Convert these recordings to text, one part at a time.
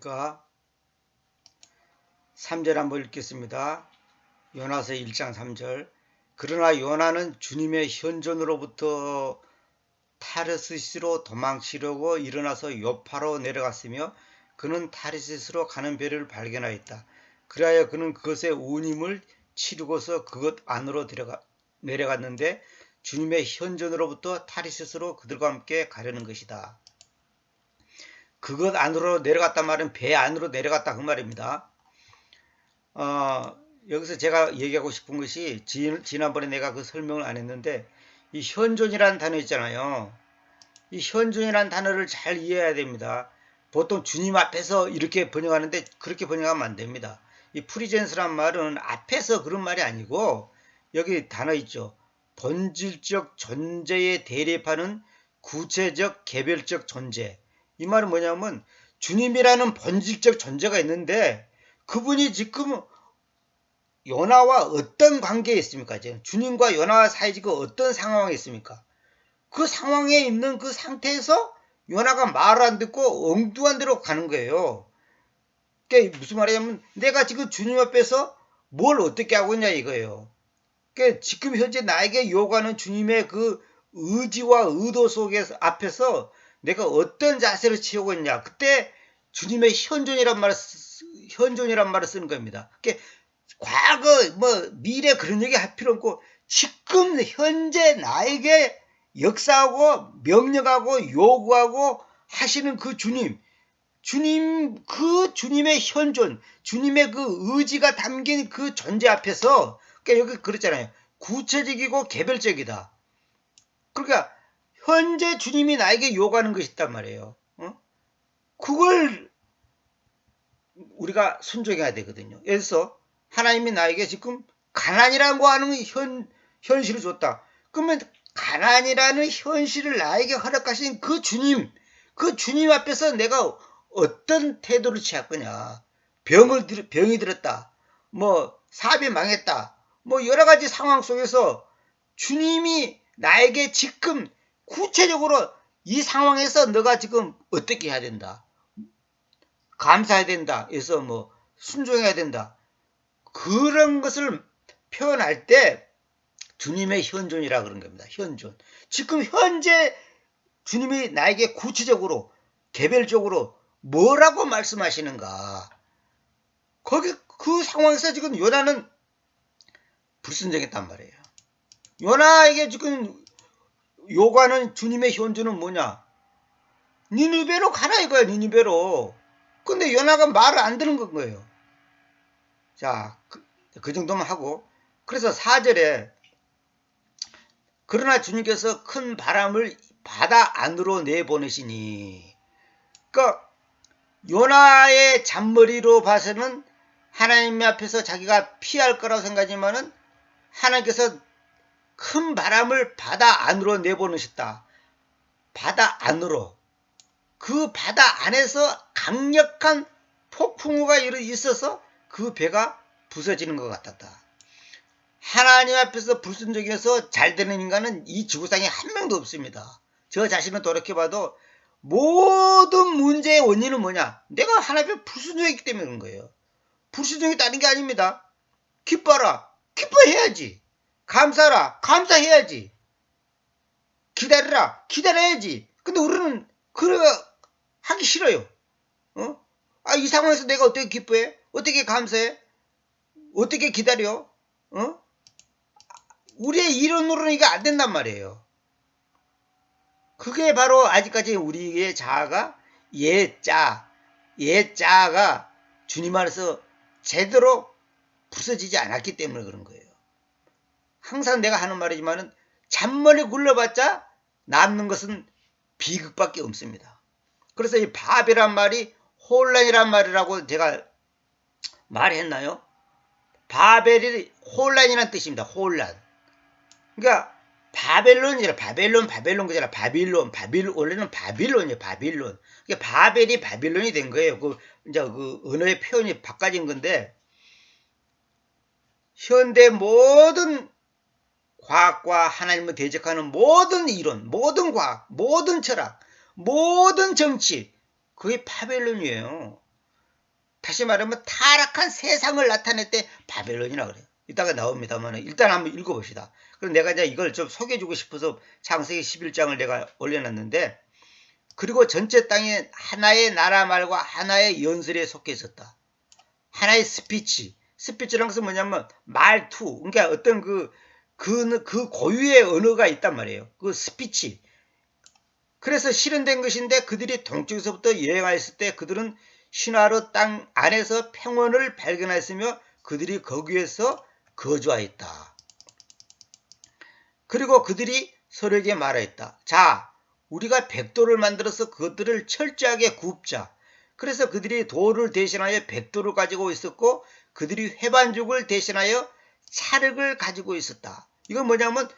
안녕하십니까. 3절 한번 읽겠습니다. 요나서 1장 3절. 그러나 요나는 주님의 현존으로부터 타르시스로 도망치려고 일어나서 요파로 내려갔으며 그는 타르시스로 가는 배를 발견하였다. 그리하여 그는 그것의 운임을 치르고서 그것 안으로 내려갔는데 주님의 현존으로부터 타르시스로 그들과 함께 가려는 것이다. 그것 안으로 내려갔단 말은 배 안으로 내려갔다 그 말입니다. 여기서 제가 얘기하고 싶은 것이 지난번에 내가 그 설명을 안 했는데 이 현존이라는 단어 있잖아요. 이 현존이라는 단어를 잘 이해해야 됩니다. 보통 주님 앞에서 이렇게 번역하는데 그렇게 번역하면 안 됩니다. 이 프리젠스란 말은 앞에서 그런 말이 아니고 여기 단어 있죠. 본질적 존재에 대립하는 구체적 개별적 존재. 이 말은 뭐냐면 주님이라는 본질적 존재가 있는데 그분이 지금 요나와 어떤 관계에 있습니까? 주님과 요나와 사이 지금 어떤 상황에 있습니까? 그 상황에 있는 그 상태에서 요나가 말을 안 듣고 엉뚱한 데로 가는 거예요. 그게 무슨 말이냐면 내가 지금 주님 앞에서 뭘 어떻게 하고 있냐 이거예요. 그러니까 지금 현재 나에게 요구하는 주님의 그 의지와 의도 속에서 앞에서 내가 어떤 자세를 취하고 있냐. 그때 주님의 현존이란 말을 쓰는 겁니다. 그러니까 과거 미래 그런 얘기 할 필요 없고 지금 현재 나에게 역사하고 명령하고 요구하고 하시는 그 그 주님의 현존, 주님의 그 의지가 담긴 그 존재 앞에서, 그러니까 여기 그랬잖아요. 구체적이고 개별적이다. 그러니까 현재 주님이 나에게 요구하는 것이 있단 말이에요. 그걸 우리가 순종해야 되거든요. 그래서 하나님이 나에게 지금 가난이라고 하는 현실을 줬다. 그러면 가난이라는 현실을 나에게 허락하신 그 주님 앞에서 내가 어떤 태도를 취할 거냐. 병이 들었다. 사업이 망했다. 여러 가지 상황 속에서 주님이 나에게 지금 구체적으로 이 상황에서 너가 지금 어떻게 해야 된다. 감사해야 된다. 그래서 순종해야 된다. 그런 것을 표현할 때 주님의 현존이라 그런 겁니다. 현존. 지금 현재 주님이 나에게 구체적으로 개별적으로 뭐라고 말씀하시는가. 그 상황에서 지금 요나는 불순종했단 말이에요. 요나에게 지금 요구하는 주님의 현존은 뭐냐? 니느베로 가라 이거야. 니느베로. 근데 요나가 말을 안 듣는 건 거예요. 자, 그 정도만 하고. 그래서 4절에 그러나 주님께서 큰 바람을 바다 안으로 내보내시니. 그러니까 요나의 잔머리로 봐서는 하나님 앞에서 자기가 피할 거라고 생각하지만은 하나님께서 큰 바람을 바다 안으로 내보내셨다. 바다 안으로. 그 바다 안에서 강력한 폭풍우가 있어서 그 배가 부서지는 것 같았다. 하나님 앞에서 불순종해서 잘 되는 인간은 이 지구상에 한 명도 없습니다. 저 자신을 돌이켜봐도 모든 문제의 원인은 뭐냐? 내가 하나님 앞에 불순종했기 때문에 그런 거예요. 불순종이 다른 게 아닙니다. 기뻐라. 기뻐해야지. 감사하라. 감사해야지. 기다리라. 기다려야지. 근데 우리는 하기 싫어요. 이 상황에서 내가 어떻게 기뻐해? 어떻게 감사해? 어떻게 기다려? 우리의 이론으로는 이게 안 된단 말이에요. 그게 바로 아직까지 우리의 자아가 자아가 주님 안에서 제대로 부서지지 않았기 때문에 그런 거예요. 항상 내가 하는 말이지만은 잔머리 굴러봤자 남는 것은 비극밖에 없습니다. 그래서 이 바벨이란 말이 혼란이란 말이라고 제가 말했나요? 바벨이 혼란이란 뜻입니다. 혼란. 그러니까 바벨론이라 바벨론 그잖아. 원래는 바빌론이에요. 바빌론. 그러니까 바벨이 바빌론이 된 거예요. 이제 그 언어의 표현이 바꿔진 건데 현대 모든 과학과 하나님을 대적하는 모든 이론, 모든 과학, 모든 철학, 모든 정치 그게 바벨론이에요. 다시 말하면 타락한 세상을 나타낼 때 바벨론이라 그래요. 이따가 나옵니다만 일단 한번 읽어봅시다. 그럼 내가 이제 이걸 좀 소개해주고 싶어서 창세기 11장을 내가 올려놨는데, 그리고 전체 땅에 하나의 나라 말과 하나의 연설에 속해 있었다. 하나의 스피치라는 것은 뭐냐면 말투, 그러니까 어떤 그 고유의 언어가 있단 말이에요. 그 스피치. 그래서 실현된 것인데, 그들이 동쪽에서부터 여행하였을 때 그들은 시나르 땅 안에서 평원을 발견하였으며 그들이 거기에서 거주하였다. 그리고 그들이 서로에게 말하였다. 자, 우리가 백도를 만들어서 그것들을 철저하게 굽자. 그래서 그들이 돌을 대신하여 백도를 가지고 있었고, 그들이 회반죽을 대신하여 찰흙을 가지고 있었다. 이건 뭐냐면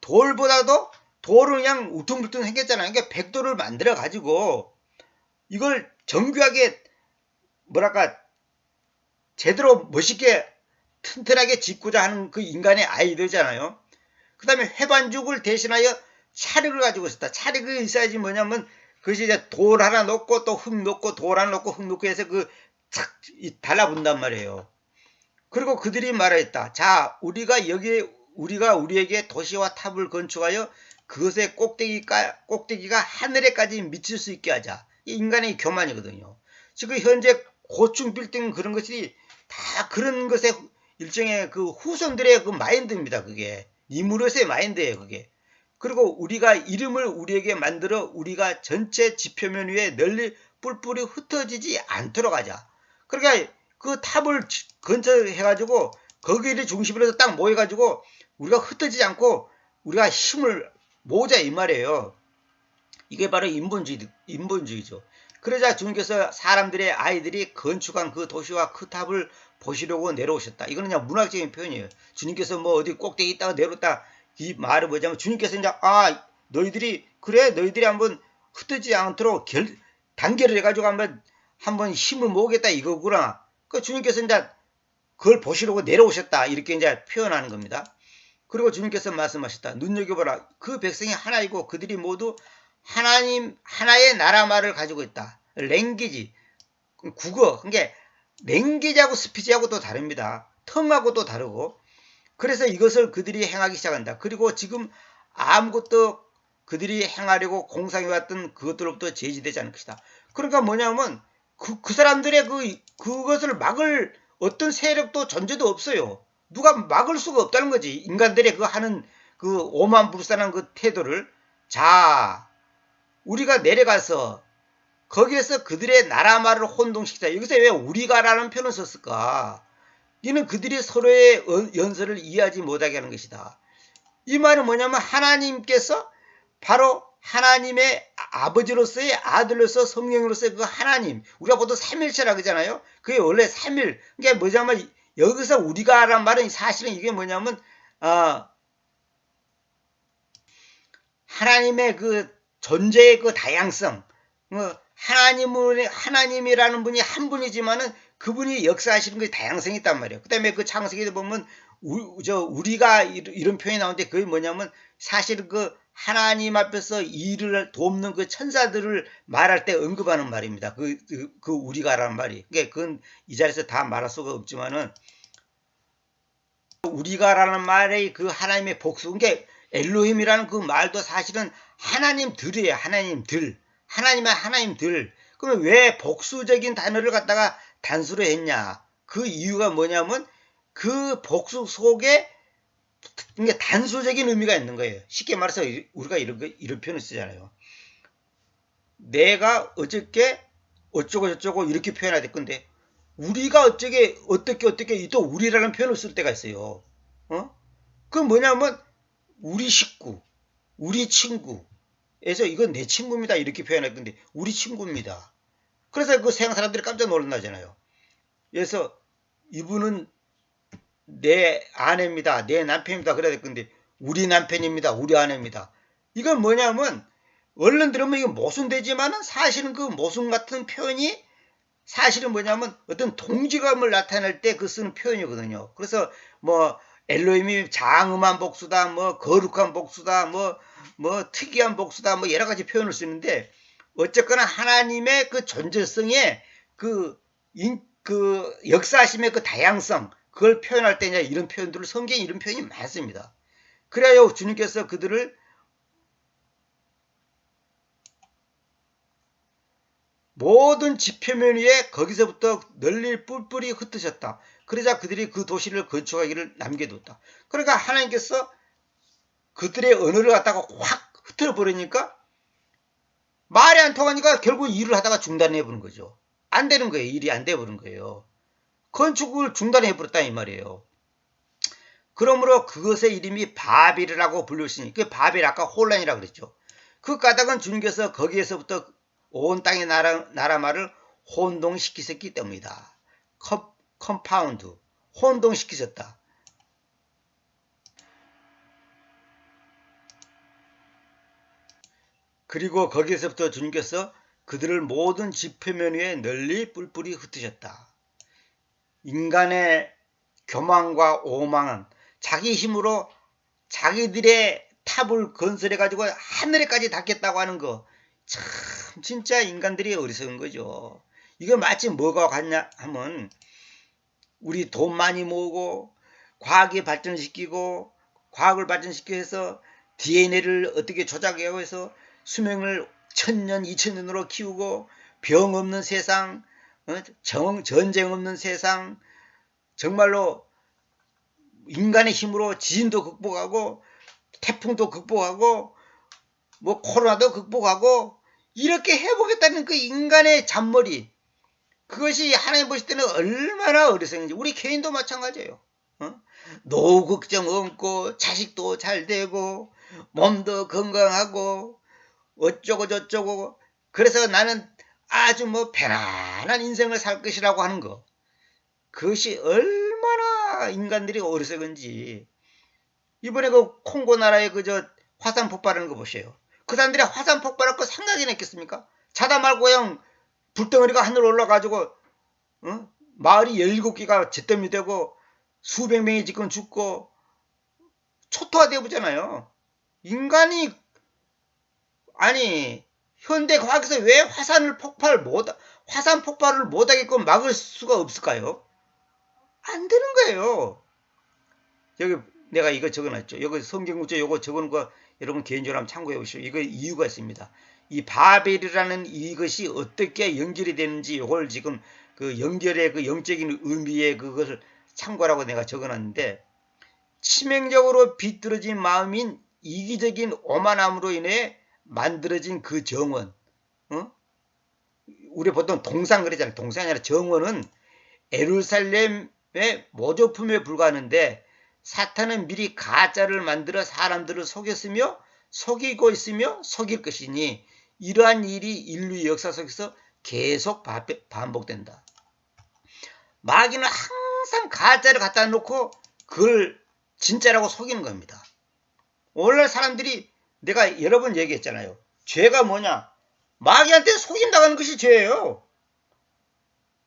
돌보다도 돌은 그냥 우퉁불퉁 생겼잖아요. 그러니까 백도를 만들어 가지고 이걸 정교하게 뭐랄까 제대로 멋있게 튼튼하게 짓고자 하는 그 인간의 아이디어잖아요. 그 다음에 회반죽을 대신하여 찰흙을 가지고 있었다. 찰흙이 있어야지 뭐냐면 그것이 이제 돌 하나 넣고 또 흙 넣고 돌 하나 넣고 흙 넣고 해서 그 착 달라붙는단 말이에요. 그리고 그들이 말했다. 자, 우리가 우리에게 도시와 탑을 건축하여 그것의 꼭대기가 하늘에까지 미칠 수 있게 하자. 이 인간의 교만이거든요. 지금 현재 고층 빌딩 그런 것이 다 그런 것의 일종의 그 후손들의 그 마인드입니다. 그게 니무롯의 마인드예요. 그게. 그리고 우리가 이름을 우리에게 만들어 우리가 전체 지표면 위에 널리 뿔뿔이 흩어지지 않도록 하자. 그러니까 그 탑을 건설해가지고 거기를 중심으로 해서 딱 모여가지고 우리가 흩어지지 않고 우리가 힘을 모으자 이 말이에요. 이게 바로 인본주의죠. 그러자 주님께서 사람들의 아이들이 건축한 그 도시와 그 탑을 보시려고 내려오셨다. 이거는 그냥 문학적인 표현이에요. 주님께서 뭐 어디 꼭대기 있다가 내려왔다. 이 말은 뭐냐면 주님께서 이제 너희들이 한번 흩어지지 않도록 단결을 해가지고 한번 힘을 모으겠다 이거구나. 그 주님께서 이제 그걸 보시려고 내려오셨다. 이렇게 이제 표현하는 겁니다. 그리고 주님께서 말씀하셨다. 눈여겨보라. 그 백성이 하나이고 그들이 모두 하나의 나라 말을 가지고 있다. 랭귀지, 국어. 그러니까 랭귀지하고 스피치하고 또 다릅니다. 텅하고 또 다르고. 그래서 이것을 그들이 행하기 시작한다. 그리고 지금 아무것도 그들이 행하려고 공상해왔던 그것들로부터 제지되지 않을 것이다. 그러니까 뭐냐면 그 사람들의 그것을 막을 어떤 세력도 존재도 없어요. 누가 막을 수가 없다는 거지. 인간들의 하는 오만불산한 그 태도를. 자, 우리가 내려가서 거기에서 그들의 나라 말을 혼동시키자. 여기서 왜 우리가라는 표현을 썼을까? 이는 그들이 서로의 연설을 이해하지 못하게 하는 것이다. 이 말은 뭐냐면 하나님께서 바로 하나님의 아버지로서의 아들로서 성령으로서의 그 하나님, 우리가 보통 삼일체라고 하잖아요. 그게 원래 삼일. 그러니까 뭐냐면 여기서 우리가란 말은 사실은 이게 뭐냐면 하나님의 그 존재의 그 다양성, 하나님이라는 분이 한 분이지만은 그분이 역사하시는 그 다양성이 있단 말이에요. 그 다음에 그 창세기에 보면 우리가 이런 표현이 나오는데 그게 뭐냐면 사실 그 하나님 앞에서 일을 돕는 그 천사들을 말할 때 언급하는 말입니다. 그 우리가라는 말이. 그러니까 그건 이 자리에서 다 말할 수가 없지만은 우리가라는 말의 그 하나님의 복수. 그러니까 엘로힘이라는 그 말도 사실은 하나님들이에요. 하나님들. 하나님들. 그러면 왜 복수적인 단어를 갖다가 단수로 했냐? 그 이유가 뭐냐면 그 복수 속에 그러니까 단수적인 의미가 있는 거예요. 쉽게 말해서 우리가 이런 표현을 쓰잖아요. 내가 어저께 어쩌고 저쩌고 이렇게 표현해야 될 건데 우리가 어떻게 또 우리라는 표현을 쓸 때가 있어요. 그건 뭐냐면 우리 식구, 우리 친구에서 이건 내 친구입니다. 이렇게 표현할 건데 우리 친구입니다. 그래서 그 서양 사람들이 깜짝 놀란다잖아요. 그래서 이분은 내 아내입니다. 내 남편입니다. 그래야 될 건데 우리 남편입니다. 우리 아내입니다. 이건 뭐냐면 얼른 들으면 이거 모순되지만은 사실은 그 모순 같은 표현이 사실은 뭐냐면 어떤 동지감을 나타낼 때 그 쓰는 표현이거든요. 그래서 뭐 엘로힘이 장엄한 복수다, 뭐 거룩한 복수다, 뭐 특이한 복수다, 뭐 여러 가지 표현을 쓰는데 어쨌거나 하나님의 그 존재성에 그 역사심의 그 다양성, 그걸 표현할 때냐, 이런 표현들을, 성경에 이런 표현이 많습니다. 그래야 주님께서 그들을 모든 지표면 위에 거기서부터 널리 뿔뿔이 흩으셨다. 그러자 그들이 그 도시를 건축하기를 남겨뒀다. 그러니까 하나님께서 그들의 언어를 갖다가 확 흩어 버리니까 말이 안 통하니까 결국 일을 하다가 중단해 버린 거죠. 안 되는 거예요. 일이 안 돼 버린 거예요. 건축을 중단해 버렸다 이 말이에요. 그러므로 그것의 이름이 바벨이라고 불렸으니, 그 바벨 아까 혼란이라고 그랬죠. 그 까닭은 주님께서 거기에서부터 온 땅의 나라 말을 혼동시키셨기 때문이다. 컴파운드, 혼동시키셨다. 그리고 거기에서부터 주님께서 그들을 모든 지표면 위에 널리 뿔뿔이 흩으셨다. 인간의 교만과 오망은 자기 힘으로 자기들의 탑을 건설해가지고 하늘에까지 닿겠다고 하는 거, 참 진짜 인간들이 어리석은 거죠. 이거 마치 뭐가 같냐 하면, 우리 돈 많이 모으고 과학에 발전시키고, 과학을 발전시켜서 DNA를 어떻게 조작하고 해서 수명을 1000년, 2000년으로 키우고, 병 없는 세상, 전쟁 없는 세상, 정말로 인간의 힘으로 지진도 극복하고 태풍도 극복하고 뭐 코로나도 극복하고 이렇게 해보겠다는 그 인간의 잔머리, 그것이 하나님 보실 때는 얼마나 어리석은지. 우리 개인도 마찬가지예요. 노후 걱정 없고 자식도 잘 되고 몸도 건강하고 어쩌고 저쩌고, 그래서 나는 아주 뭐 편안한 인생을 살 것이라고 하는 거, 그것이 얼마나 인간들이 어리석은지. 이번에 그 콩고 나라의 그저 화산 폭발하는 거 보세요. 그 사람들이 화산 폭발할 거 생각이나 했겠습니까? 자다 말고 그냥 불덩어리가 하늘 올라가지고 마을이 17개가 잿더미 되고 수백 명이 지금 죽고 초토화 되어보잖아요. 인간이, 아니 현대 과학에서 왜 화산 폭발을 못하게끔 막을 수가 없을까요? 안 되는 거예요. 여기 내가 이거 적어놨죠. 여기 성경구조 요거 적어놓은 거 여러분 개인적으로 한번 참고해 보시오. 이거 이유가 있습니다. 이 바벨이라는 이것이 어떻게 연결이 되는지 요걸 지금 그 연결의 그 영적인 의미의 그것을 참고라고 내가 적어놨는데, 치명적으로 비뚤어진 마음인 이기적인 오만함으로 인해 만들어진 그 정원, 우리 보통 동상 그러잖아요. 동상이 아니라 정원은 예루살렘의 모조품에 불과하는데, 사탄은 미리 가짜를 만들어 사람들을 속였으며 속이고 있으며 속일 것이니 이러한 일이 인류 역사 속에서 계속 반복된다. 마귀는 항상 가짜를 갖다 놓고 그걸 진짜라고 속이는 겁니다. 오늘날 사람들이, 내가 여러 번 얘기했잖아요. 죄가 뭐냐? 마귀한테 속임당하는 것이 죄예요.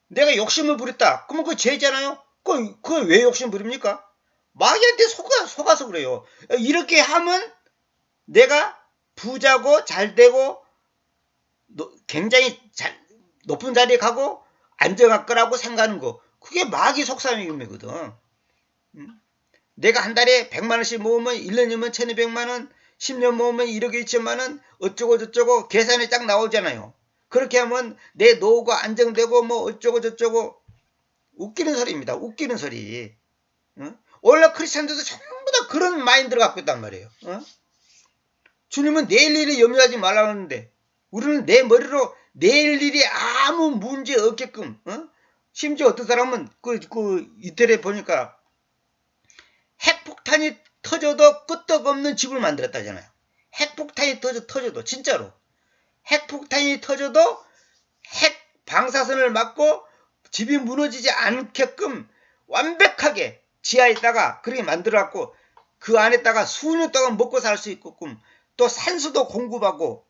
내가 욕심을 부렸다. 그러면 그거 죄잖아요. 그걸 왜 욕심 부립니까? 마귀한테 속아서 그래요. 이렇게 하면 내가 부자고 잘되고 굉장히 높은 자리에 가고 안정할 거라고 생각하는 거, 그게 마귀 속삭임이거든. 내가 한 달에 100만원씩 모으면 1년이면 1200만원, 10년 모으면 1억 2천만원, 어쩌고 저쩌고 계산이 딱 나오잖아요. 그렇게 하면 내 노후가 안정되고 뭐 어쩌고 저쩌고. 웃기는 소리입니다. 웃기는 소리. 원래 크리스찬들도 전부 다 그런 마인드를 갖고 있단 말이에요. 주님은 내일 일을 염려하지 말라고 하는데 우리는 내 머리로 내일 일이 아무 문제 없게끔, 심지어 어떤 사람은 이태리에 보니까 핵폭탄이 터져도 끄떡없는 집을 만들었다잖아요. 핵폭탄이 터져도 진짜로 핵폭탄이 터져도 핵 방사선을 막고 집이 무너지지 않게끔 완벽하게 지하에다가 그렇게 만들어갖고 그 안에다가 수년 동안 먹고 살 수 있게끔, 또 산소도 공급하고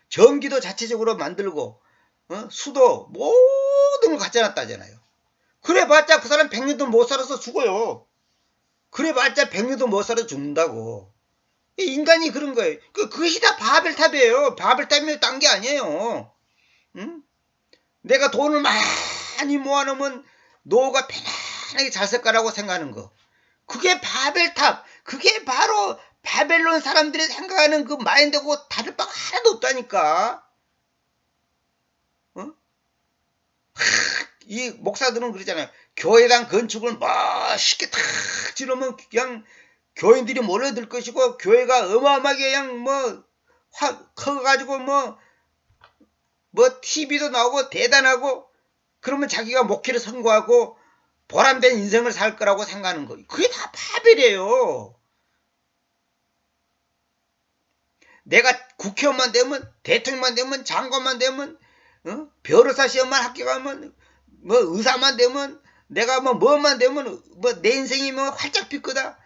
전기도 자체적으로 만들고 수도 모든 걸 갖다 놨다잖아요. 그래봤자 그 사람 100년도 못 살아서 죽어요. 그래봤자 100년도 못 살아 죽는다고. 인간이 그런 거예요. 그것이 다 바벨탑이에요. 바벨탑이면 딴 게 아니에요. 내가 돈을 많이 모아놓으면 노후가 편안하게 잘 살 거라고 생각하는 거. 그게 바벨탑. 그게 바로 바벨론 사람들이 생각하는 그 마인드고 다를 바가 하나도 없다니까. 어? 이 목사들은 그러잖아요. 교회당 건축을 멋있게 탁 지르면 그냥 교인들이 몰려들 것이고 교회가 어마어마하게 그냥 커가지고 TV도 나오고 대단하고 그러면 자기가 목회를 선고하고 보람된 인생을 살 거라고 생각하는 거. 그게 다 바벨이에요. 내가 국회의원만 되면 대통령만 되면 장관만 되면 변호사 시험만 합격하면 의사만 되면 내가 뭐만 되면 내 인생이 활짝 필 거다.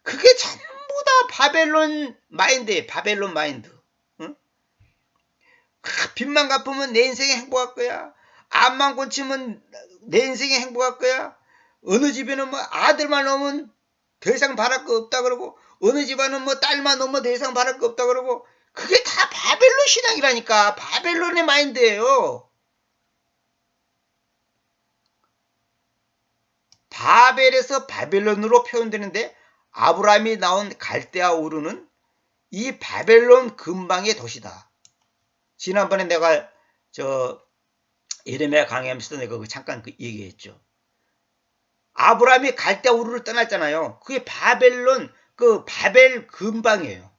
그게 전부 다 바벨론 마인드예요. 바벨론 마인드. 응? 빚만 갚으면 내 인생이 행복할 거야. 암만 고치면 내 인생이 행복할 거야. 어느 집에는 아들만 오면 더 이상 바랄 거 없다 그러고 어느 집안은 딸만 오면 더 이상 바랄 거 없다 그러고 그게 다 바벨론 신앙이라니까. 바벨론의 마인드예요. 바벨에서 바벨론으로 표현되는데 아브라함이 나온 갈대아 우르는 이 바벨론 근방의 도시다. 지난번에 내가 예레미야 강의하면서 내가 잠깐 얘기했죠. 아브라함이 갈대아 우르를 떠났잖아요. 그게 바벨론 바벨 근방이에요.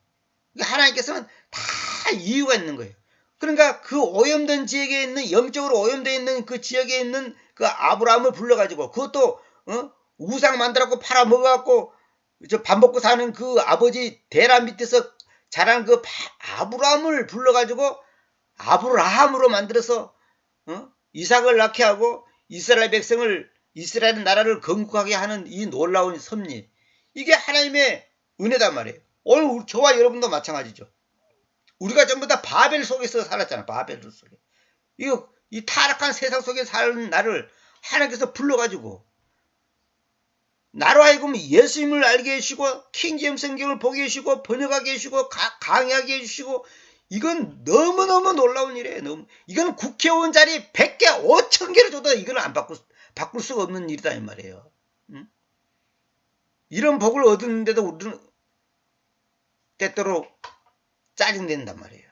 하나님께서는 다 이유가 있는 거예요. 그러니까 그 오염된 지역에 있는 영적으로 오염되어 있는 그 지역에 있는 그 아브라함을 불러가지고 그것도 우상 만들었고 팔아먹어갖고 밥 먹고 사는 그 아버지 데라 밑에서 자란 그 아브라함을 불러가지고 아브라함으로 만들어서 이삭을 낳게 하고 이스라엘 백성을 이스라엘 나라를 건국하게 하는 이 놀라운 섭리. 이게 하나님의 은혜단 말이에요. 오늘 저와 여러분도 마찬가지죠. 우리가 전부 다 바벨 속에서 살았잖아. 바벨 속에. 이 타락한 세상 속에 사는 나를 하나님께서 불러가지고 나로 하여금 예수님을 알게 해주시고 킹제임스 성경을 보게 해주시고 번역하게 해주시고 강의하게 해주시고 이건 너무너무 놀라운 일이에요. 이건 국회의원 자리 100개 5,000개를 줘도 이건 안 바꿀 수가 없는 일이다 이 말이에요. 응? 이런 복을 얻었는데도 우리는 때때로 짜증낸단 말이에요.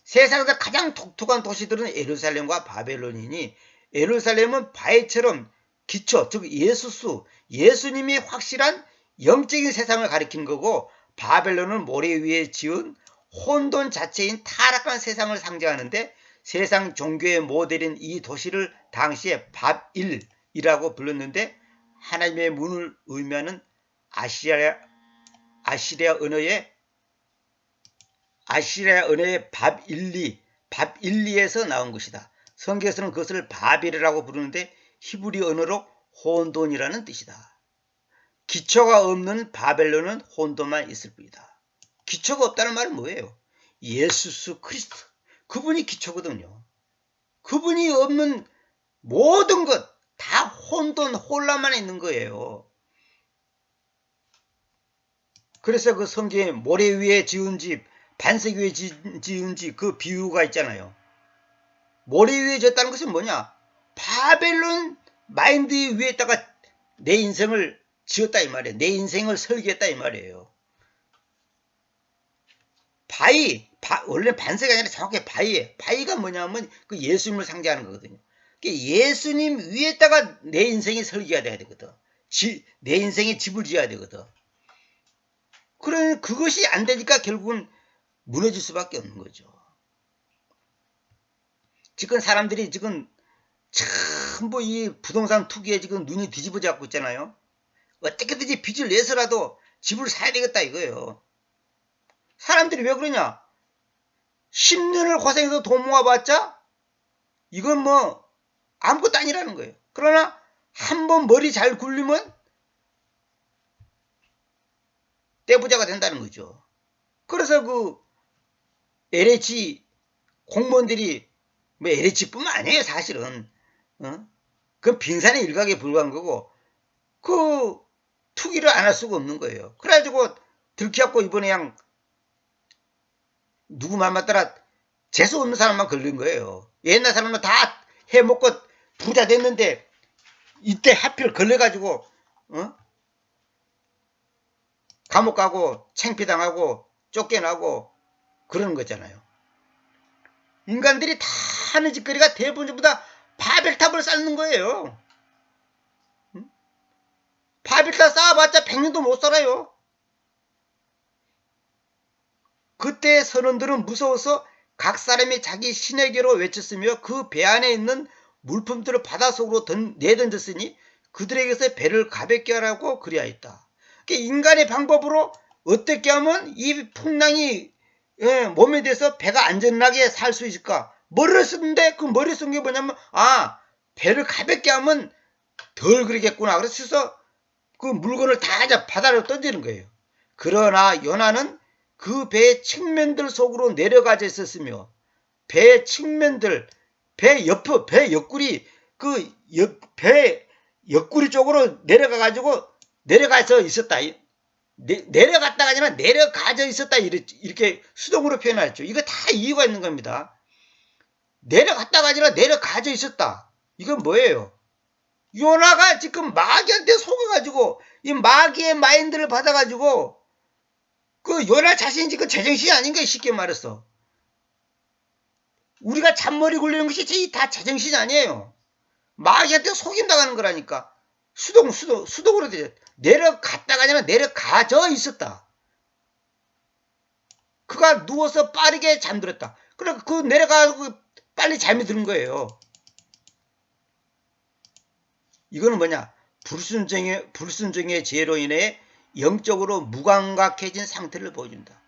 세상에서 가장 독특한 도시들은 예루살렘과 바벨론이니 예루살렘은 바위처럼 기초, 즉 예수수, 예수님이 확실한 영적인 세상을 가리키는 거고 바벨론은 모래 위에 지은 혼돈 자체인 타락한 세상을 상징하는데 세상 종교의 모델인 이 도시를 당시에 밥일이라고 불렀는데 하나님의 문을 의미하는 아시리아 언어의 밥일리에서 나온 것이다. 성경에서는 그것을 바벨이라고 부르는데 히브리 언어로 혼돈이라는 뜻이다. 기초가 없는 바벨론은 혼돈만 있을 뿐이다. 기초가 없다는 말은 뭐예요? 예수 그리스도. 그분이 기초거든요. 그분이 없는 모든 것 다 혼돈, 혼란만 있는 거예요. 그래서 그 성경에 모래 위에 지은 집, 반석 위에 지은 집 그 비유가 있잖아요. 모래 위에 졌다는 것은 뭐냐? 바벨론 마인드 위에다가 내 인생을 지었다 이 말이에요. 내 인생을 설계했다 이 말이에요. 원래 반석이 아니라 정확히 바위예요. 바위가 뭐냐면 그 예수님을 상징하는 거거든요. 예수님 위에다가 내 인생이 설계가 돼야 되거든. 내 인생에 집을 지어야 되거든. 그러면 그것이 안 되니까 결국은 무너질 수밖에 없는 거죠. 지금 사람들이 지금 전부 이 부동산 투기에 지금 눈이 뒤집어 잡고 있잖아요. 어떻게든지 빚을 내서라도 집을 사야 되겠다 이거예요. 사람들이 왜 그러냐? 10년을 고생해서 돈 모아봤자 이건 아무것도 아니라는 거예요. 그러나 한번 머리 잘 굴리면 떼부자가 된다는 거죠. 그래서 그 LH 공무원들이 LH뿐만 아니에요 사실은. 그건 빙산의 일각에 불과한 거고 그 투기를 안 할 수가 없는 거예요. 그래가지고 들키갖고 이번에 그냥 누구 말 맞더라 재수 없는 사람만 걸린 거예요. 옛날 사람은 다 해먹고 부자 됐는데 이때 하필 걸려가지고 감옥 가고 창피당하고 쫓겨나고 그러는 거잖아요. 인간들이 다 하는 짓거리가 대부분 전부 다 바벨탑을 쌓는 거예요. 바벨탑 쌓아봤자 100년도 못 살아요. 그때 선원들은 무서워서 각 사람이 자기 신에게로 외쳤으며 그 배 안에 있는 물품들을 바닷속으로 내던졌으니 그들에게서 배를 가볍게 하라고 그리하였다. 인간의 방법으로 어떻게 하면 이 풍랑이 몸에 대해서 배가 안전하게 살 수 있을까? 머리를 쓰는데 그 머리 쓴 게 뭐냐면 배를 가볍게 하면 덜 그러겠구나. 그래서 그 물건을 다 바다로 던지는 거예요. 그러나 요나는 그 배의 측면들 속으로 내려가져 있었으며 배 측면들, 배 옆구리 배 옆구리 쪽으로 내려가서 있었다. 내려갔다가 아니라 내려가져 있었다. 이렇게 수동으로 표현했죠. 이거 다 이유가 있는 겁니다. 내려갔다가 아니라 내려가져 있었다. 이건 뭐예요? 요나가 지금 마귀한테 속아가지고 이 마귀의 마인드를 받아가지고 그 요나 자신이 지금 제정신이 아닌 거예요. 쉽게 말해서. 우리가 잔머리 굴리는 것이 다 제정신이 아니에요. 마귀한테 속임당하는 거라니까. 수동으로 내려갔다가 아니라 내려가져 있었다. 그가 누워서 빠르게 잠들었다. 그러니까 그 내려가고 빨리 잠이 드는 거예요. 이거는 뭐냐? 불순종의 죄로 인해 영적으로 무감각해진 상태를 보여준다.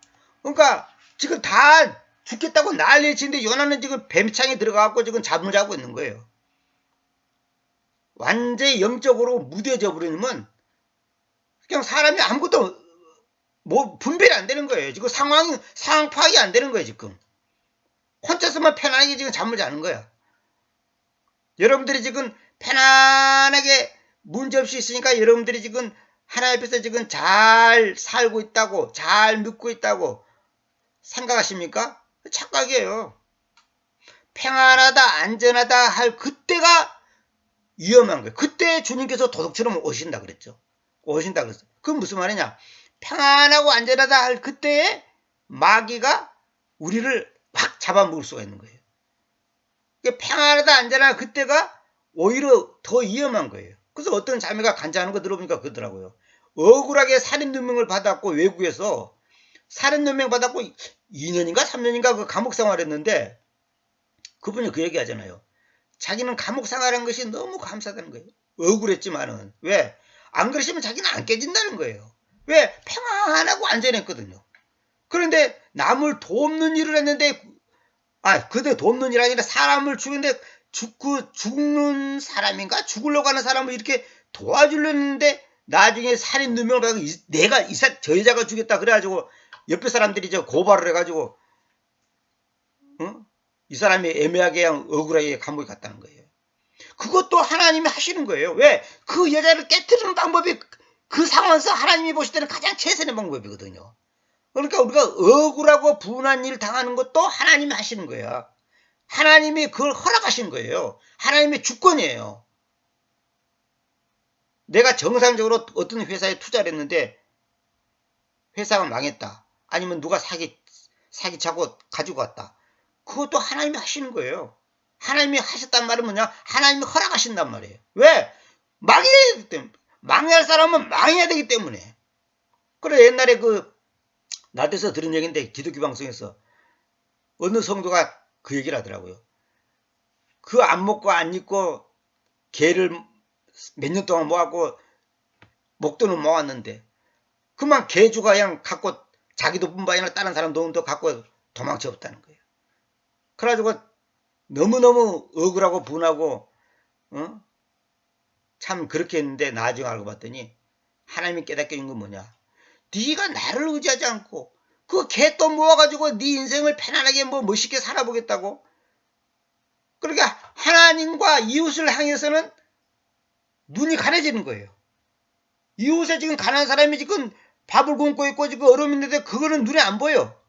그러니까 지금 다 죽겠다고 난리를 치는데 요나는 지금 뱀창에 들어가고 지금 잠을 자고 있는 거예요. 완전히 영적으로 무뎌져 버리면 그냥 사람이 아무것도 분별이 안 되는 거예요. 지금 상황 파악이 안 되는 거예요. 지금 혼자서만 편안하게 지금 잠을 자는 거야. 여러분들이 지금 편안하게 문제없이 있으니까 여러분들이 지금 하나님 앞에서 지금 잘 살고 있다고, 잘 믿고 있다고 생각하십니까? 착각이에요. 평안하다, 안전하다 할 그때가 위험한 거예요. 그때 주님께서 도둑처럼 오신다 그랬죠. 오신다 그랬어요. 그건 무슨 말이냐? 평안하고 안전하다 할 그때에 마귀가 우리를 확 잡아먹을 수가 있는 거예요. 평안하다, 안전하다 그때가 오히려 더 위험한 거예요. 그래서 어떤 자매가 간증하는 거 들어보니까 그러더라고요. 억울하게 살인누명을 받았고 외국에서 살인누명 받았고 2년인가 3년인가 그 감옥 생활했는데 그분이 그 얘기 하잖아요. 자기는 감옥 생활한 것이 너무 감사하다는 거예요. 억울했지만은 왜? 안 그러시면 자기는 안 깨진다는 거예요. 왜? 평안하고 안전했거든요. 그런데 남을 돕는 일을 했는데 그때 돕는 일이 아니라 사람을 죽이는데 죽는 사람인가? 죽으려고 하는 사람을 이렇게 도와주려는데 나중에 살인 누명을 받고 내가 저 여자가 죽였다 그래가지고 옆에 사람들이 고발을 해가지고 이 사람이 애매하게 그냥 억울하게 감옥에 갔다는 거예요. 그것도 하나님이 하시는 거예요. 왜? 그 여자를 깨트리는 방법이 그 상황에서 하나님이 보실 때는 가장 최선의 방법이거든요. 그러니까 우리가 억울하고 분한 일 당하는 것도 하나님이 하시는 거예요. 하나님이 그걸 허락하신 거예요. 하나님의 주권이에요. 내가 정상적으로 어떤 회사에 투자를 했는데 회사가 망했다. 아니면 누가 사기차고 가지고 갔다. 그것도 하나님이 하시는 거예요. 하나님이 하셨단 말은 뭐냐? 하나님이 허락하신단 말이에요. 왜? 망해야 되기 때문에. 망할 사람은 망해야 되기 때문에. 그래 옛날에 나한테서 들은 얘기인데 기독교 방송에서 어느 성도가 그 얘기를 하더라고요. 그 안 먹고 안 입고 개를 몇 년 동안 모았고 목돈은 모았는데 그만 개주가 그냥 갖고 자기도 뿐만 아니라 다른 사람 돈도 갖고 도망쳐 없다는 거예요. 그래가지고 너무너무 억울하고 분하고 참 그렇게 했는데 나중에 알고 봤더니 하나님이 깨닫게 준 건 뭐냐? 네가 나를 의지하지 않고 그 개 또 모아가지고 네 인생을 편안하게 멋있게 살아보겠다고? 그러니까 하나님과 이웃을 향해서는 눈이 가려지는 거예요. 이웃에 지금 가난한 사람이 지금 밥을 굶고 있고 지금 얼음 있는데 그거는 눈에 안 보여.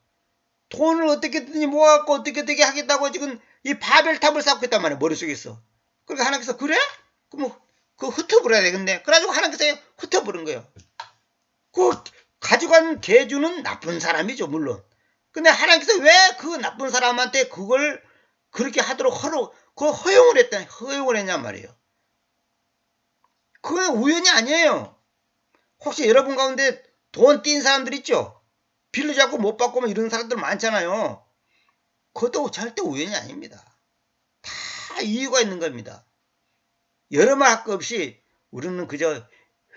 돈을 어떻게든지 모아갖고 어떻게 하겠다고 지금 이 바벨탑을 쌓고 있단 말이야 머릿속에서. 그러니까 하나님께서 그래? 그럼 그 흩어버려야 되겠네. 그래가지고 하나님께서 흩어버린 거예요. 그 가져간 개주는 나쁜 사람이죠, 물론. 근데 하나님께서 왜 그 나쁜 사람한테 그걸 그렇게 하도록 허용을 했냔 말이에요. 그건 우연이 아니에요. 혹시 여러분 가운데 돈 띈 사람들 있죠? 빌려 잡고 못 받고 뭐 이런 사람들 많잖아요. 그것도 절대 우연이 아닙니다. 다 이유가 있는 겁니다. 여러 말 할 것 없이 우리는 그저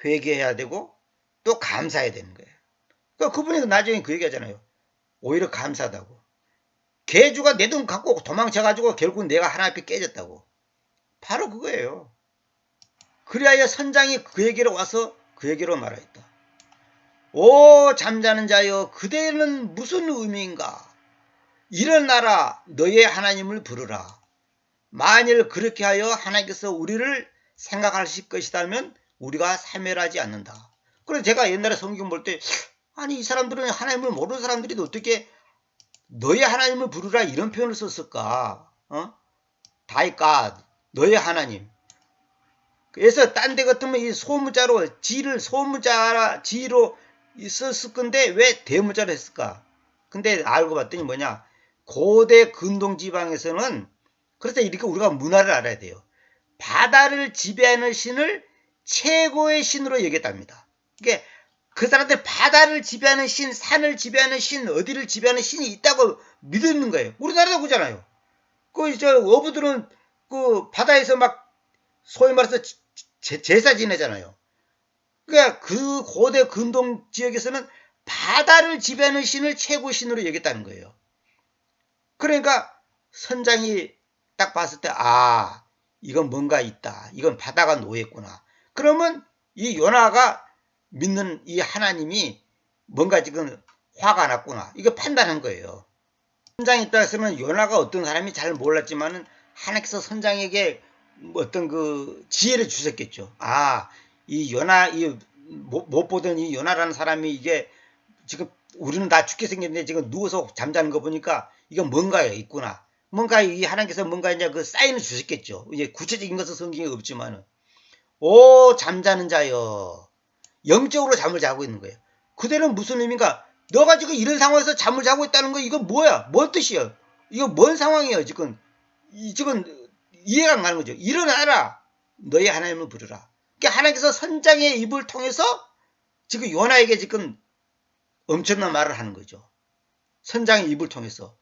회개해야 되고 또 감사해야 되는 거예요. 그러니까 그분이 나중에 그 얘기하잖아요. 오히려 감사하다고. 개주가 내 돈 갖고 도망쳐가지고 결국 내가 하나님 앞에 깨졌다고. 바로 그거예요. 그리하여 선장이 그에게로 와서 그에게로 말하였다. 오 잠자는 자여 그대는 무슨 의미인가? 일어나라 너의 하나님을 부르라. 만일 그렇게 하여 하나님께서 우리를 생각하실 것이라면 우리가 사멸하지 않는다. 그래서 제가 옛날에 성경 볼 때 아니 이 사람들은 하나님을 모르는 사람들이 어떻게 너의 하나님을 부르라 이런 표현을 썼을까? Thy God, 너의 하나님. 그래서 딴 데 같으면 이 소문자로 지를 지로 썼을 건데 왜 대문자로 했을까? 근데 알고 봤더니 뭐냐? 고대 근동 지방에서는 그래서 이렇게 우리가 문화를 알아야 돼요. 바다를 지배하는 신을 최고의 신으로 여겼답니다. 그러니까 그 사람들 바다를 지배하는 신, 산을 지배하는 신, 어디를 지배하는 신이 있다고 믿는 거예요. 우리나라도 그러잖아요. 어부들은 그 바다에서 막 소위 말해서 제사 지내잖아요. 그러니까 그 고대 근동 지역에서는 바다를 지배하는 신을 최고 신으로 여겼다는 거예요. 그러니까 선장이 딱 봤을 때 이건 뭔가 있다. 이건 바다가 노예구나. 그러면 이 요나가 믿는 이 하나님이 뭔가 지금 화가 났구나. 이거 판단한 거예요. 선장에 입장에서는 요나가 어떤 사람이 잘 몰랐지만은 하나님께서 선장에게 어떤 그 지혜를 주셨겠죠. 이 요나, 못 보던 이 요나라는 사람이 이게 지금 우리는 다 죽게 생겼는데 지금 누워서 잠자는 거 보니까 이건 뭔가 있구나. 뭔가 이 하나님께서 뭔가 이제 그 사인을 주셨겠죠. 이제 구체적인 것은 성경에 없지만은. 오, 잠자는 자여. 영적으로 잠을 자고 있는 거예요. 그대는 무슨 의미인가? 너가 지금 이런 상황에서 잠을 자고 있다는 거 이거 뭐야? 뭔 뜻이야? 이거 뭔 상황이에요? 지금 이해가 안 가는 거죠. 일어나라. 너희 하나님을 부르라. 그러니까 하나님께서 선장의 입을 통해서 지금 요나에게 지금 엄청난 말을 하는 거죠. 선장의 입을 통해서.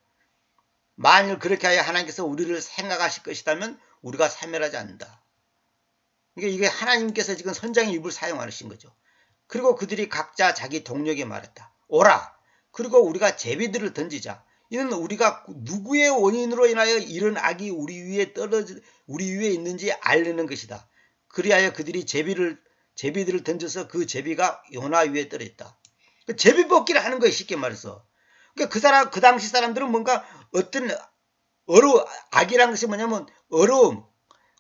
만일 그렇게 하여 하나님께서 우리를 생각하실 것이라면 우리가 사멸하지 않는다. 그러니까 이게 하나님께서 지금 선장의 입을 사용하신 거죠. 그리고 그들이 각자 자기 동료에게 말했다. 오라. 그리고 우리가 제비들을 던지자. 이는 우리가 누구의 원인으로 인하여 이런 악이 우리 위에 있는지 알리는 것이다. 그리하여 그들이 제비들을 던져서 그 제비가 요나 위에 떨어졌다. 제비 뽑기를 하는 거예요, 쉽게 말해서. 그러니까 그 당시 사람들은 뭔가 어떤 악이라는 것이 뭐냐면 어려움,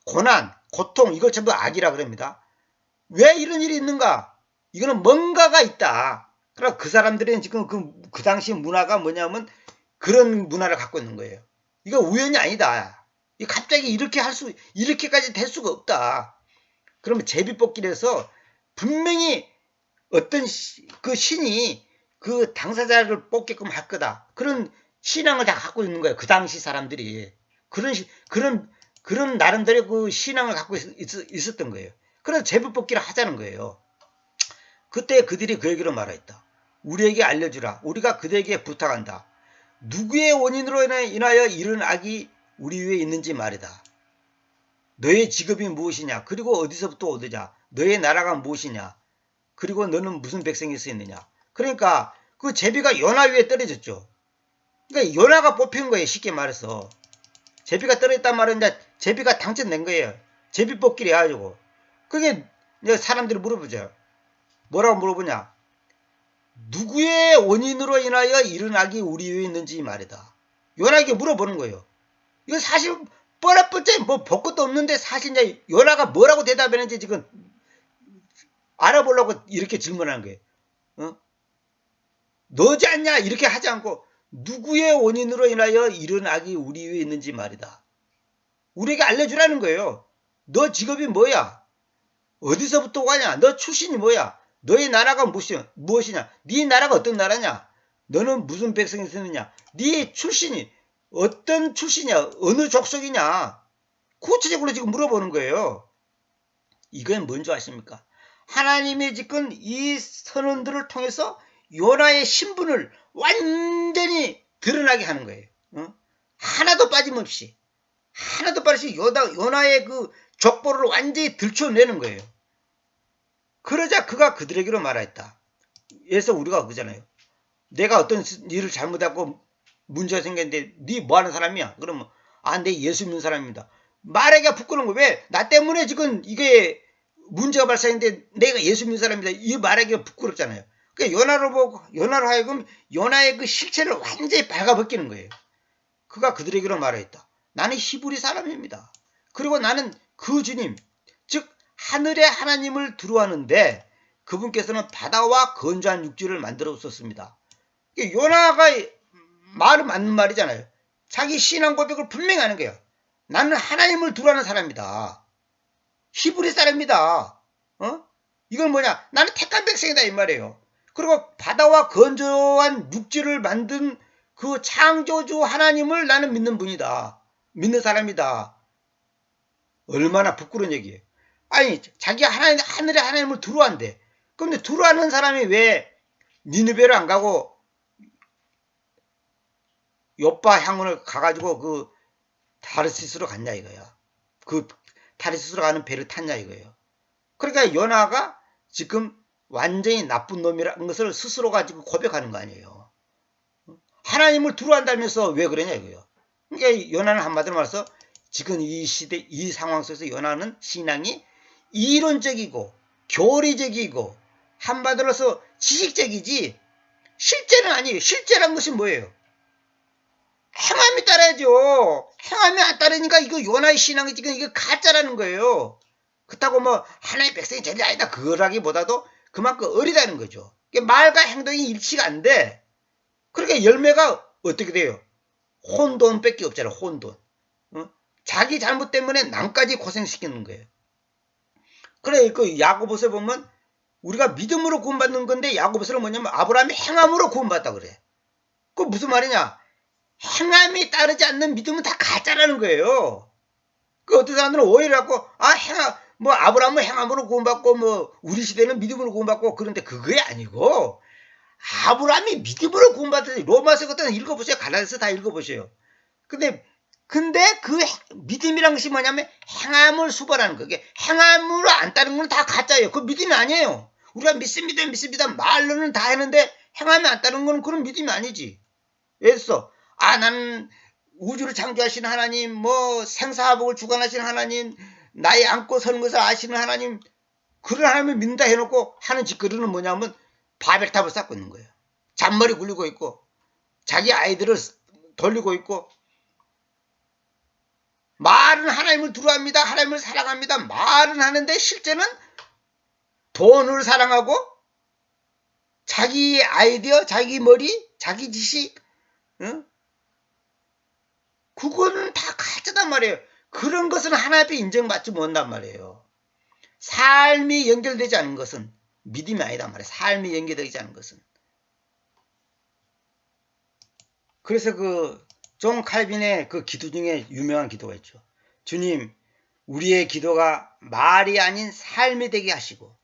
고난, 고통, 이걸 전부 악이라 그럽니다. 왜 이런 일이 있는가? 이거는 뭔가가 있다. 그러니까 그 사람들은 지금 그 당시 문화가 뭐냐면 그런 문화를 갖고 있는 거예요. 이거 우연이 아니다. 갑자기 이렇게까지 될 수가 없다. 그러면 제비뽑기를 해서 분명히 어떤 그 신이 그 당사자를 뽑게끔 할 거다. 그런 신앙을 다 갖고 있는 거예요. 그 당시 사람들이. 그런 나름대로 그 신앙을 갖고 있었던 거예요. 그래서 제비뽑기를 하자는 거예요. 그때 그들이 그에게로 말하였다. 우리에게 알려주라. 우리가 그들에게 부탁한다. 누구의 원인으로 인하여 이런 악이 우리 위에 있는지 말이다. 너의 직업이 무엇이냐? 그리고 어디서부터 오느냐? 너의 나라가 무엇이냐? 그리고 너는 무슨 백성일 수 있느냐? 그러니까 그 제비가 요나 위에 떨어졌죠. 그러니까 요나가 뽑힌 거예요. 쉽게 말해서. 제비가 떨어졌단 말은 이제 제비가 당첨된 거예요. 제비 뽑기를 해가지고. 그게 사람들이 물어보죠. 뭐라고 물어보냐? 누구의 원인으로 인하여 이런 악이 우리 위에 있는지 말이다. 요나에게 물어보는 거예요. 이거 사실 뻔뻔째 뭐 볼 것도 없는데 사실 이제 요나가 뭐라고 대답했는지 지금 알아보려고 이렇게 질문하는 거예요. 너지 않냐? 이렇게 하지 않고 누구의 원인으로 인하여 이런 악이 우리 위에 있는지 말이다. 우리에게 알려주라는 거예요. 너 직업이 뭐야? 어디서부터 와냐? 너 출신이 뭐야? 너의 나라가 무엇이냐? 네 나라가 어떤 나라냐? 너는 무슨 백성이 쓰느냐? 네 출신이 어떤 출신이야? 어느 족속이냐? 구체적으로 지금 물어보는 거예요. 이건 뭔지 아십니까? 하나님이 지금 이 선언들을 통해서 요나의 신분을 완전히 드러나게 하는 거예요. 하나도 빠짐없이 요나의 그 족보를 완전히 들춰내는 거예요. 그러자 그가 그들에게로 말하였다. 그래서 우리가 그러잖아요. 내가 어떤 일을 잘못하고 문제가 생겼는데 네 뭐하는 사람이야? 그러면 내 예수 믿는 사람입니다. 말하기가 부끄러운 거예요. 왜? 나 때문에 지금 이게 문제가 발생했는데 내가 예수 믿는 사람입니다. 이 말하기가 부끄럽잖아요. 그러니까 요나로 하여금 요나의 그 실체를 완전히 발가벗기는 거예요. 그가 그들에게로 말하였다. 나는 히브리 사람입니다. 그리고 나는 그 주님, 즉 하늘의 하나님을 두루하는데 그분께서는 바다와 건조한 육지를 만들어 주셨습니다. 요나가 말은 맞는 말이잖아요. 자기 신앙 고백을 분명히 하는 거예요. 나는 하나님을 두루하는 사람이다. 히브리 사람이다. 이건 뭐냐? 나는 택한 백성이다 이 말이에요. 그리고 바다와 건조한 육지를 만든 그 창조주 하나님을 나는 믿는 분이다. 믿는 사람이다. 얼마나 부끄러운 얘기예요. 아니 자기가 하늘의 하나님을 두루한대. 그런데 두루하는 사람이 왜 니느베를 안 가고 요빠 향원을 가가지고 그 타르시스로 갔냐 이거야. 그 타르시스로 가는 배를 탔냐 이거예요. 그러니까 요나가 지금 완전히 나쁜 놈이라는 것을 스스로 가지고 고백하는 거 아니에요. 하나님을 두루한다면서 왜 그러냐 이거예요. 그러니까 요나는 한마디로 말해서 지금 이 시대 이 상황 속에서 요나는 신앙이 이론적이고 교리적이고 한마디로서 지식적이지 실제는 아니에요. 실제란 것이 뭐예요? 행함이 따라야죠. 행함이 안 따르니까 이거 요나의 신앙이 지금 이거 가짜라는 거예요. 그렇다고 뭐 하나의 백성이 전혀 아니다 그러기보다도 그만큼 어리다는 거죠. 말과 행동이 일치가 안 돼. 그러니까 열매가 어떻게 돼요? 혼돈밖에 없잖아요. 혼돈. 자기 잘못 때문에 남까지 고생시키는 거예요. 그래 그 야고보서 보면 우리가 믿음으로 구원받는 건데 야고보서는 뭐냐면 아브라함이 행함으로 구원받다 그래. 그 무슨 말이냐? 행함이 따르지 않는 믿음은 다 가짜라는 거예요. 그 어떤 사람들은 오해를 하고 뭐 아브라함은 행함으로 구원받고 뭐 우리 시대는 믿음으로 구원받고 그런데 그게 아니고 아브라함이 믿음으로 구원받았지. 로마서 같은 거 읽어보세요. 갈라디아서 다 읽어보세요. 근데 그 믿음이란 것이 뭐냐면 행함을 수반하는 거예요. 행함으로 안 따르는 건 다 가짜예요. 그 믿음이 아니에요. 우리가 믿습니다 말로는 다 했는데 행함이 안 따르는 건 그런 믿음이 아니지. 예를 들어서 나는 우주를 창조하시는 하나님, 뭐 생사화복을 주관하시는 하나님, 나의 안고 서는 것을 아시는 하나님, 그런 하나님을 믿는다 해놓고 하는 짓거리는 뭐냐면 바벨탑을 쌓고 있는 거예요. 잔머리 굴리고 있고 자기 아이들을 돌리고 있고 말은 하나님을 두려워합니다. 하나님을 사랑합니다. 말은 하는데 실제는 돈을 사랑하고 자기 아이디어, 자기 머리, 자기 지식 그거는 다 가짜단 말이에요. 그런 것은 하나님 앞에 인정받지 못한단 말이에요. 삶이 연결되지 않은 것은 믿음이 아니단 말이에요. 삶이 연결되지 않은 것은. 그래서 존 칼빈의 그 기도 중에 유명한 기도가 있죠. 주님, 우리의 기도가 말이 아닌 삶이 되게 하시고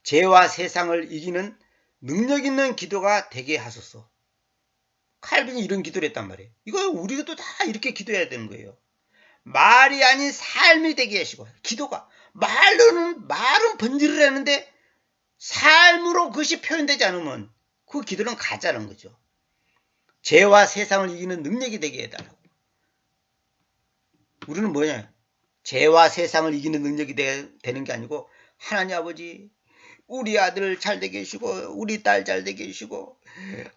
죄와 세상을 이기는 능력 있는 기도가 되게 하소서. 칼빈이 이런 기도를 했단 말이에요. 이거 우리도 다 이렇게 기도해야 되는 거예요. 말이 아닌 삶이 되게 하시고 기도가 말은 번지를 하는데 삶으로 그것이 표현되지 않으면 그 기도는 가짜라는 거죠. 죄와 세상을 이기는 능력이 되게 해달라고. 우리는 뭐냐? 죄와 세상을 이기는 능력이 되는 게 아니고 하나님 아버지 우리 아들 잘 되게 해주시고 우리 딸 잘 되게 해주시고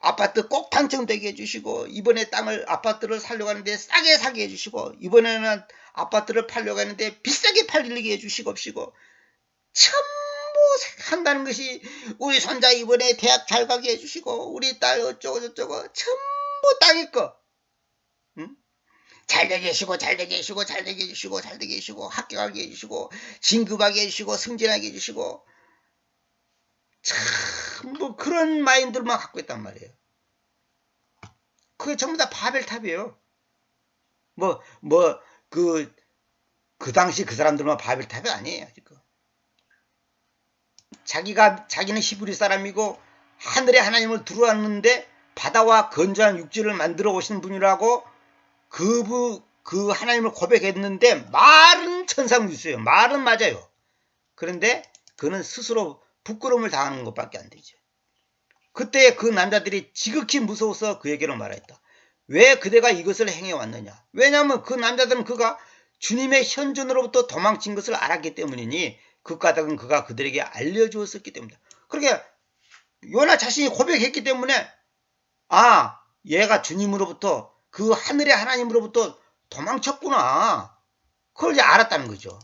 아파트 꼭 당첨되게 해주시고 이번에 아파트를 살려고 하는데 싸게 사게 해주시고 이번에는 아파트를 팔려고 하는데 비싸게 팔리게 해주시옵시고 전부 한다는 것이 우리 손자 이번에 대학 잘 가게 해주시고 우리 딸 어쩌고 저쩌고 전부 땅이 거. 응? 잘되게 해주시고 잘되게 해주시고 잘되게 해주시고 잘되게 해주시고 합격하게 해주시고 진급하게 해주시고 승진하게 해주시고 참 뭐 그런 마인드만 갖고 있단 말이에요. 그게 전부 다 바벨탑이에요. 그 당시 그 사람들만 바벨탑이 아니에요. 지금. 자기는 히브리 사람이고 하늘의 하나님을 들어왔는데 바다와 건조한 육지를 만들어 오신 분이라고 그 하나님을 고백했는데 말은 천상유수예요. 말은 맞아요. 그런데 그는 스스로 부끄러움을 당하는 것밖에 안 되죠. 그때 그 남자들이 지극히 무서워서 그에게로 말했다. 왜 그대가 이것을 행해왔느냐. 왜냐하면 그 남자들은 그가 주님의 현존으로부터 도망친 것을 알았기 때문이니 그 까닭은 그가 그들에게 알려주었었기 때문이다. 그러니까 요나 자신이 고백했기 때문에 얘가 주님으로부터 그 하늘의 하나님으로부터 도망쳤구나. 그걸 이제 알았다는 거죠.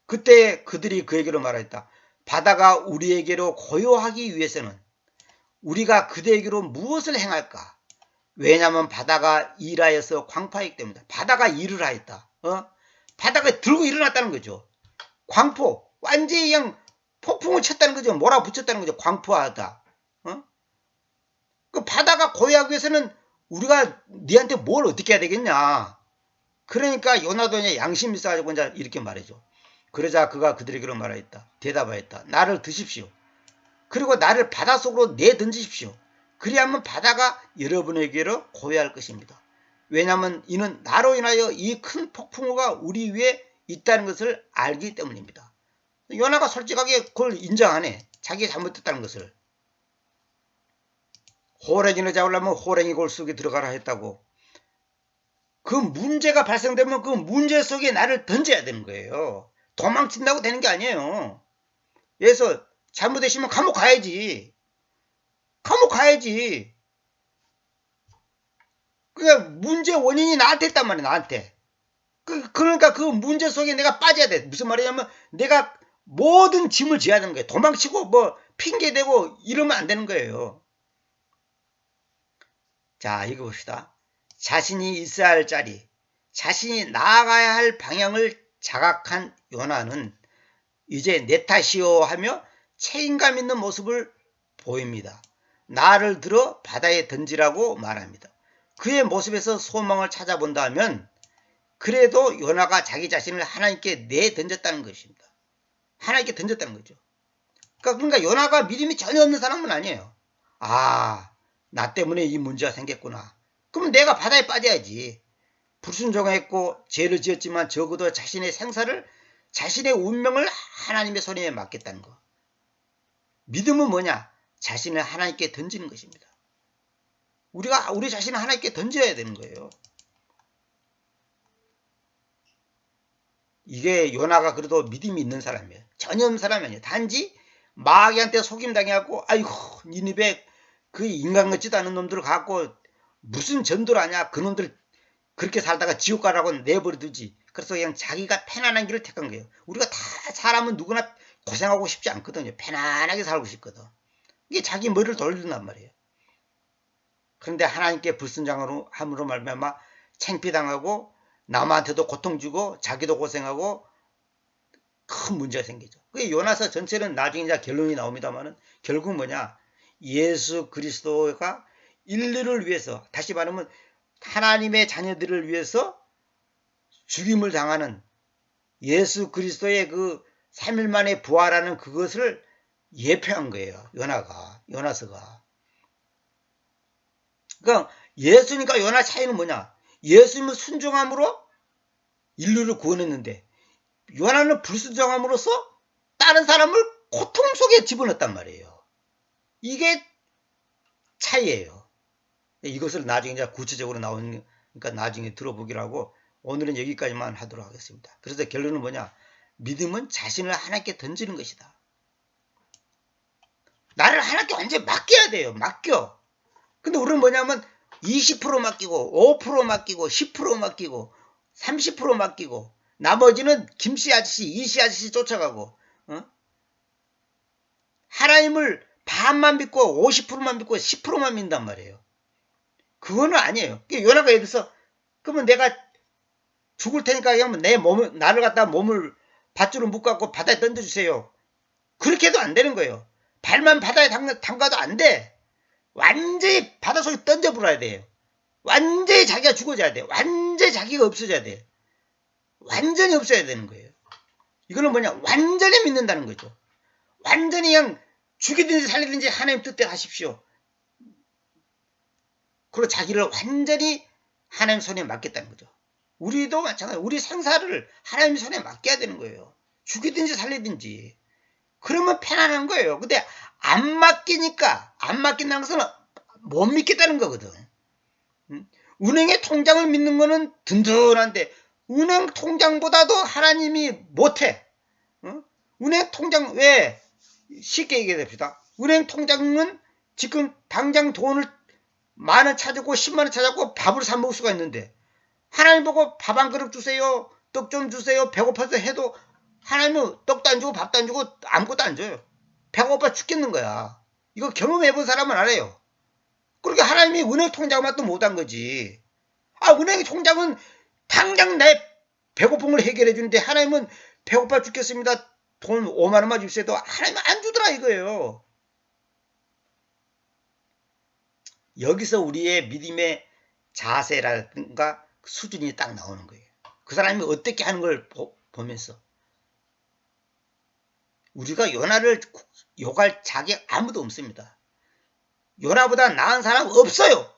그때 그들이 그에게로 말했다. 바다가 우리에게로 고요하기 위해서는 우리가 그대에게로 무엇을 행할까? 왜냐하면 바다가 일하여서 광파이기 때문이다. 바다가 일을 하였다. 바다가 들고 일어났다는 거죠. 광포, 완전히 그냥 폭풍을 쳤다는 거죠. 몰아붙였다는 거죠. 광포하다. 그 바다가 고요하기 위해서는 우리가 니한테 뭘 어떻게 해야 되겠냐. 그러니까 요나도 이제 양심이 있어가지고 이제 이렇게 말해줘. 그러자 그가 그들에게로 말하였다. 대답하였다. 나를 드십시오. 그리고 나를 바닷속으로 내던지십시오. 그리하면 바다가 여러분에게로 고요할 것입니다. 왜냐하면 이는 나로 인하여 이 큰 폭풍우가 우리 위에 있다는 것을 알기 때문입니다. 요나가 솔직하게 그걸 인정하네. 자기가 잘못했다는 것을. 호랭이를 잡으려면 호랭이 골 속에 들어가라 했다고. 그 문제가 발생되면 그 문제 속에 나를 던져야 되는 거예요. 도망친다고 되는 게 아니에요. 그래서 잘못되시면 감옥 가야지. 감옥 가야지. 그러니까 문제 원인이 나한테 있단 말이야. 나한테. 그러니까 그 문제 속에 내가 빠져야 돼. 무슨 말이냐면 내가 모든 짐을 져야 되는 거예요. 도망치고 뭐 핑계대고 이러면 안 되는 거예요. 자, 이거 봅시다. 자신이 있어야 할 자리, 자신이 나아가야 할 방향을 자각한 요나는 이제 내 탓이요 하며 책임감 있는 모습을 보입니다. 나를 들어 바다에 던지라고 말합니다. 그의 모습에서 소망을 찾아본다면 그래도 요나가 자기 자신을 하나님께 내던졌다는 것입니다. 하나님께 던졌다는 거죠. 그러니까 요나가 믿음이 전혀 없는 사람은 아니에요. 나 때문에 이 문제가 생겼구나. 그럼 내가 바다에 빠져야지. 불순종했고 죄를 지었지만 적어도 자신의 생사를, 자신의 운명을 하나님의 손에 맡겠다는 거. 믿음은 뭐냐? 자신을 하나님께 던지는 것입니다. 우리가 우리 자신을 하나님께 던져야 되는 거예요. 이게 요나가 그래도 믿음이 있는 사람이에요. 전혀 없는 사람이 아니에요. 단지 마귀한테 속임당해갖고 아이고 니느베 그 인간 같지도 않은 놈들을 갖고 무슨 전도를 하냐. 그놈들 그렇게 살다가 지옥 가라고 내버려두지. 그래서 그냥 자기가 편안한 길을 택한 거예요. 우리가 다 사람은 누구나 고생하고 싶지 않거든요. 편안하게 살고 싶거든. 이게 자기 머리를 돌린단 말이에요. 그런데 하나님께 불순종함으로 말미암아 창피당하고 남한테도 고통 주고 자기도 고생하고 큰 문제가 생기죠. 그 요나서 전체는 나중에 이제 결론이 나옵니다만은 결국 뭐냐? 예수 그리스도가 인류를 위해서, 다시 말하면 하나님의 자녀들을 위해서 죽임을 당하는 예수 그리스도의 그 3일 만에 부활하는 그것을 예표한 거예요. 요나서가. 그러니까 예수니까 요나 차이는 뭐냐? 예수님은 순종함으로 인류를 구원했는데 요나는 불순종함으로써 다른 사람을 고통 속에 집어넣었단 말이에요. 이게 차이예요. 이것을 나중에 이제 구체적으로 나오니까 나중에 들어보기로 하고 오늘은 여기까지만 하도록 하겠습니다. 그래서 결론은 뭐냐? 믿음은 자신을 하나님께 던지는 것이다. 나를 하나님께 완전히 맡겨야 돼요. 맡겨. 근데 우리는 뭐냐면 20% 맡기고 5% 맡기고 10% 맡기고 30% 맡기고 나머지는 김씨 아저씨 이씨 아저씨 쫓아가고 하나님을 반만 믿고 50%만 믿고 10%만 믿는단 말이에요. 그거는 아니에요. 요나가 예를 들어서 그러면 내가 죽을 테니까 그냥 내 몸을, 나를 갖다 몸을 밧줄로 묶어갖고 바다에 던져주세요. 그렇게 해도 안 되는 거예요. 발만 바다에 담가도 안 돼. 완전히 바닷속에 던져버려야 돼요. 완전히 자기가 죽어져야 돼. 완전히 자기가 없어져야 돼. 완전히 없어야 되는 거예요. 이거는 뭐냐? 완전히 믿는다는 거죠. 완전히 그냥 죽이든지 살리든지 하나님 뜻대로 하십시오. 그리고 자기를 완전히 하나님 손에 맡겠다는 거죠. 우리도 마찬가지로 우리 생사를 하나님 손에 맡겨야 되는 거예요. 죽이든지 살리든지. 그러면 편안한 거예요. 근데 안 맡기니까, 안 맡긴다는 것은 못 믿겠다는 거거든. 은행의 통장을 믿는 거는 든든한데 은행 통장보다도 하나님이 못해. 은행 통장, 왜? 쉽게 얘기해 봅시다. 은행 통장은 지금 당장 돈을 10,000원 찾았고 10만원 찾았고 밥을 사 먹을 수가 있는데 하나님 보고 밥 한 그릇 주세요, 떡 좀 주세요, 배고파서 해도 하나님은 떡도 안 주고 밥도 안 주고 아무것도 안 줘요. 배고파 죽겠는 거야. 이거 경험해본 사람은 알아요. 그러니까 하나님이 은행 통장만 또 못한 거지. 아, 은행 통장은 당장 내 배고픔을 해결해 주는데 하나님은 배고파 죽겠습니다, 돈 5만원만 주세요, 하나님은 안 주더라 이거예요. 여기서 우리의 믿음의 자세라든가 수준이 딱 나오는 거예요. 그 사람이 어떻게 하는 걸 보면서 우리가 요나를 욕할 자격 아무도 없습니다. 요나보다 나은 사람 없어요.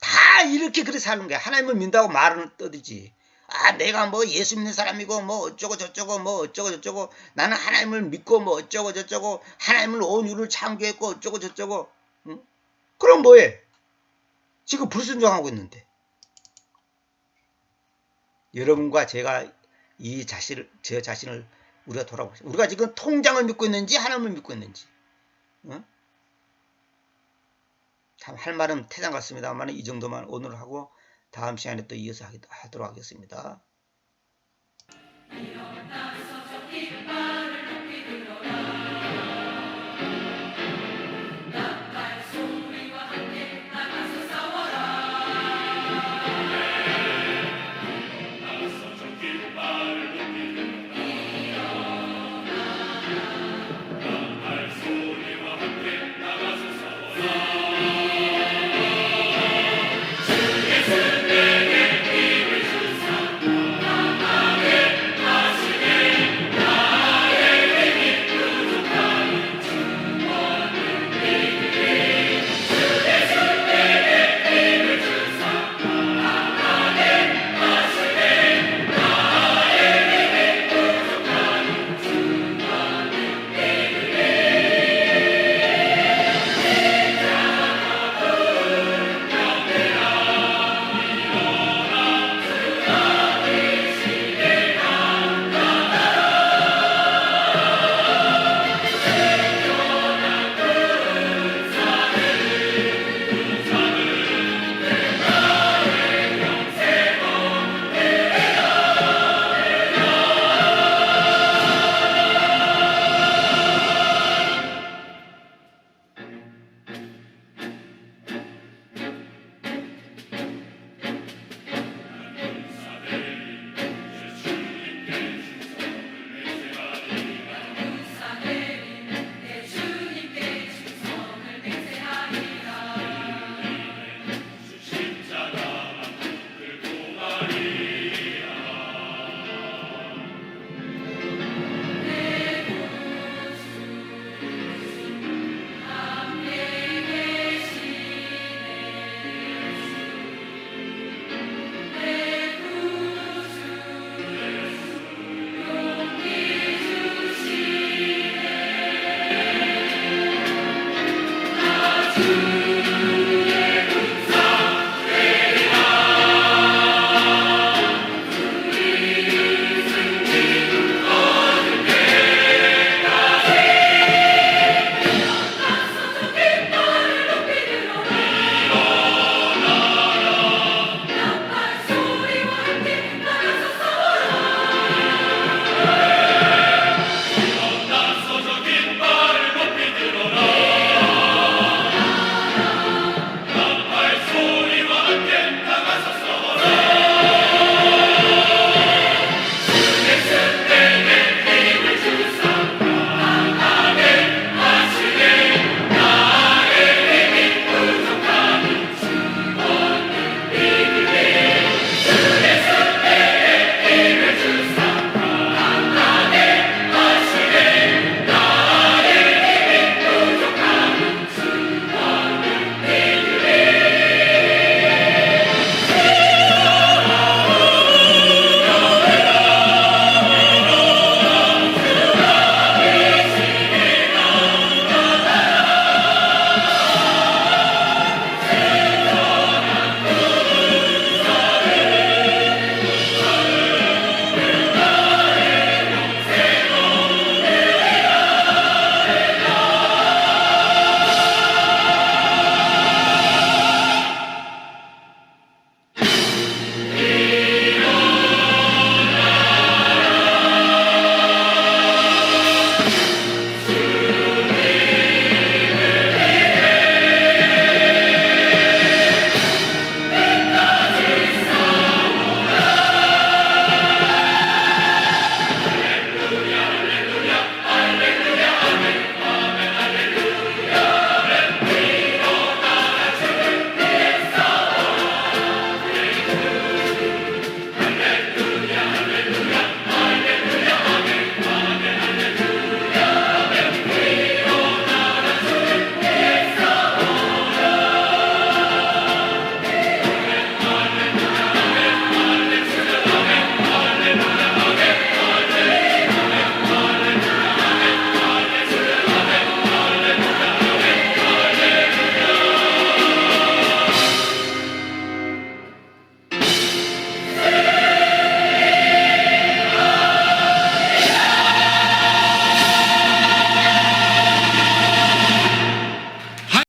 다 이렇게 그렇게 사는 거야. 하나님을 믿는다고 말은 떠들지. 아, 내가 뭐 예수 믿는 사람이고 뭐 어쩌고 저쩌고 뭐 어쩌고 저쩌고, 나는 하나님을 믿고 뭐 어쩌고 저쩌고, 하나님을 온 우주를 창조했고 어쩌고 저쩌고. 응? 그럼 뭐해? 지금 불순종하고 있는데. 여러분과 제가 제 자신을 우리가 돌아보자. 우리가 지금 통장을 믿고 있는지 하나님을 믿고 있는지. 응? 참 할 말은 태장 같습니다만 이 정도만 오늘 하고 다음 시간에 또 이어서 하도록 하겠습니다.